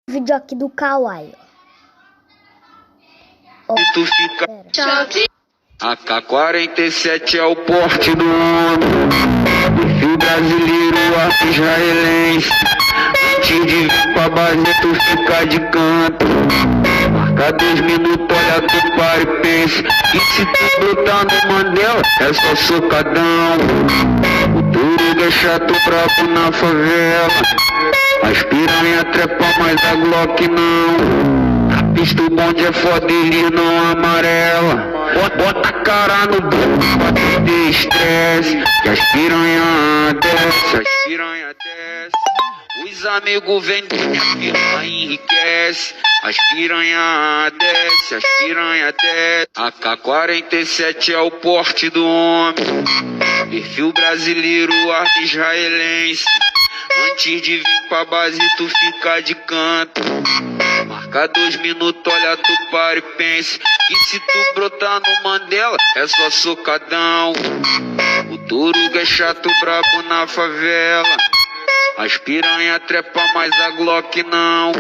Vídeo aqui do Kawaii. Tu fica... AK-47 é o porte do homem. Perfil brasileiro, arte israelense. Antes de vir pra base tu fica de canto. Marca 2 minutos, olha tu para e pensa. E se tu brotar no Mandela, é só socadão. O Turuga é chato brabo na favela. As piranha trepa, mas a Glock não. A pista o bonde é foda, ele não amarela. Bota a cara no buco pra tu ter estresse. Que as piranha desce, as piranha desce. Os amigos vendem, a piranha enriquece. As piranha desce, as piranha desce. AK-47 é o porte do homem. Perfil brasileiro, arte israelense. Antes de vir pra base tu fica de canto. Marca 2 minutos, olha tu para e pensa. E se tu brotar no Mandela, é só socadão. O Turuga é chato brabo na favela. As piranha trepa, mas a Glock não.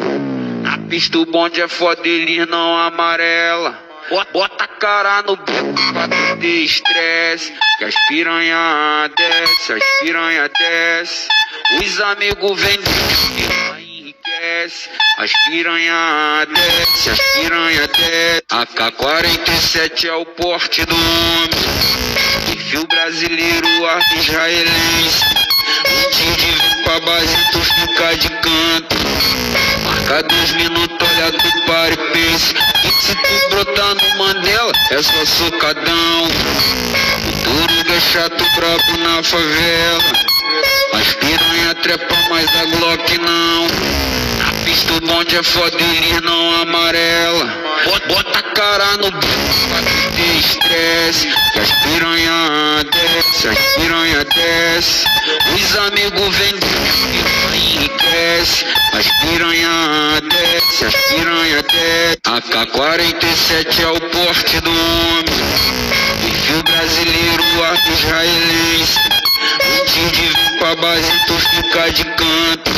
Na pista o bonde é foda, eles não amarela. Bota a cara no buco pra tu ter estresse. Que as piranha desce, as piranha desce. Os amigos vendem, a piranha enriquece. As piranha desce, as piranha desce. AK-47 é o porte do homem. Perfil brasileiro, arte israelense. Antes de vir pra base tu fica de canto. Marca 2 minutos, olha tu para e pensa. E se tu brotar no Mandela, é só socadão. O Turuga é chato brabo na favela. As piranha trepa, mas a Glock não. Na pista o bonde é foda, eles não amarela. Bota a cara no buco pra tu ter estresse. Que as piranha desce, as piranha desce. Os amigos vendem, a piranha enriquece. As piranha desce, as piranha desce. AK-47 é o porte do homem. Perfil brasileiro, arte israelense. Antes de vir pra base tu fica de canto.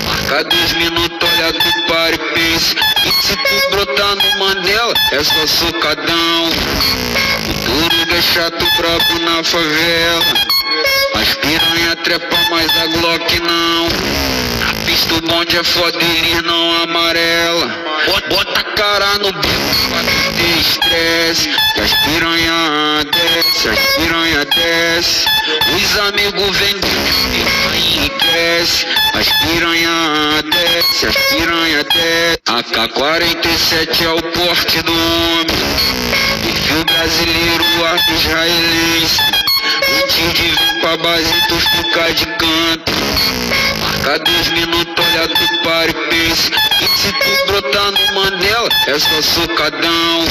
Marca 2 minutos, olha tu para e pensa. E se tu brotar no Mandela, é só socadão. O Turuga é chato brabo na favela. As piranha trepa, mas a Glock não. Na pista o bonde é foda, eles não amarela. Bota a cara no buco pra tu ter estresse. Que as piranha desce, as piranha desce. Os amigos vendem, a piranha enriquece. As piranha desce, as piranha desce. AK-47 é o porte do homem. Perfil brasileiro, arte israelense. Antes de vir pra base tu fica de canto. Marca 2 minutos, olha tu para e pensa. E se tu brotar no Mandela, é só socadão.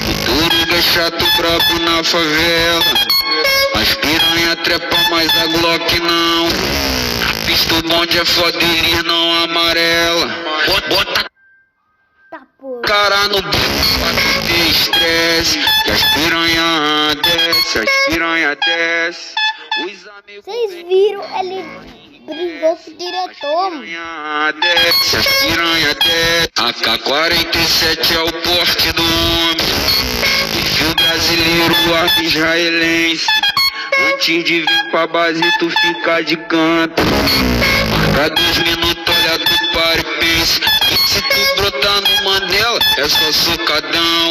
O Turuga é chato brabo na favela. As piranha trepa, mas a Glock não. Na pista o bonde é foda, eles não amarela. Bota a cara no buco pra tu ter estresse. Que as piranha desce, as piranha desce. Os amigos Vocês viram? Ele brigou com o diretor. As piranha desce. AK-47 é o porte do homem. Perfil brasileiro, arte israelense. Antes de vir pra base tu fica de canto. Marca 2 minutos, olha tu para e pensa. E se tu brotar no Mandela, é só socadão.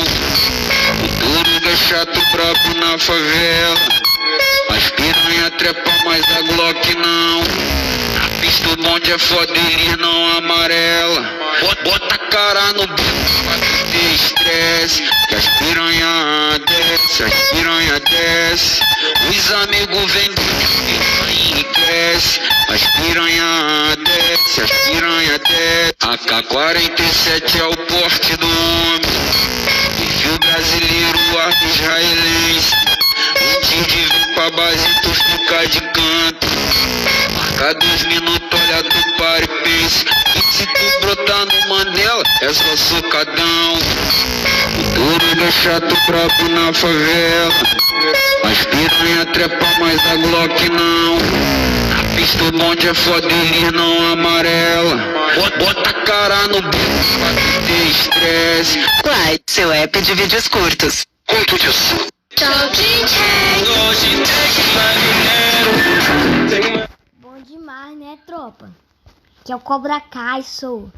O Turuga é chato brabo na favela. As piranha trepa, mas a Glock não. Na pista o bonde é foda, eles não amarela. Bota a cara no buco pra tu ter estresse. Que as piranha desce, as piranha desce. Os amigos vendem, a piranha enriquece. As piranha desce, as piranha desce. AK-47 é o porte do homem. Perfil brasileiro, arte israelense. Antes de vir pra base tu fica de canto. Marca 2 minutos, olha tu para e pensa. E se tu brotar no Mandela, é só socadão. O Turuga é chato brabo na favela. As piranha trepa, mas a Glock não. Na pista o bonde é foda, eles não amarela. Bota a cara no bico pra tu ter estresse. Uai, seu app de vídeos curtos. Quanto disso? Bom demais, né, tropa? Que é o Cobra Kai, sou.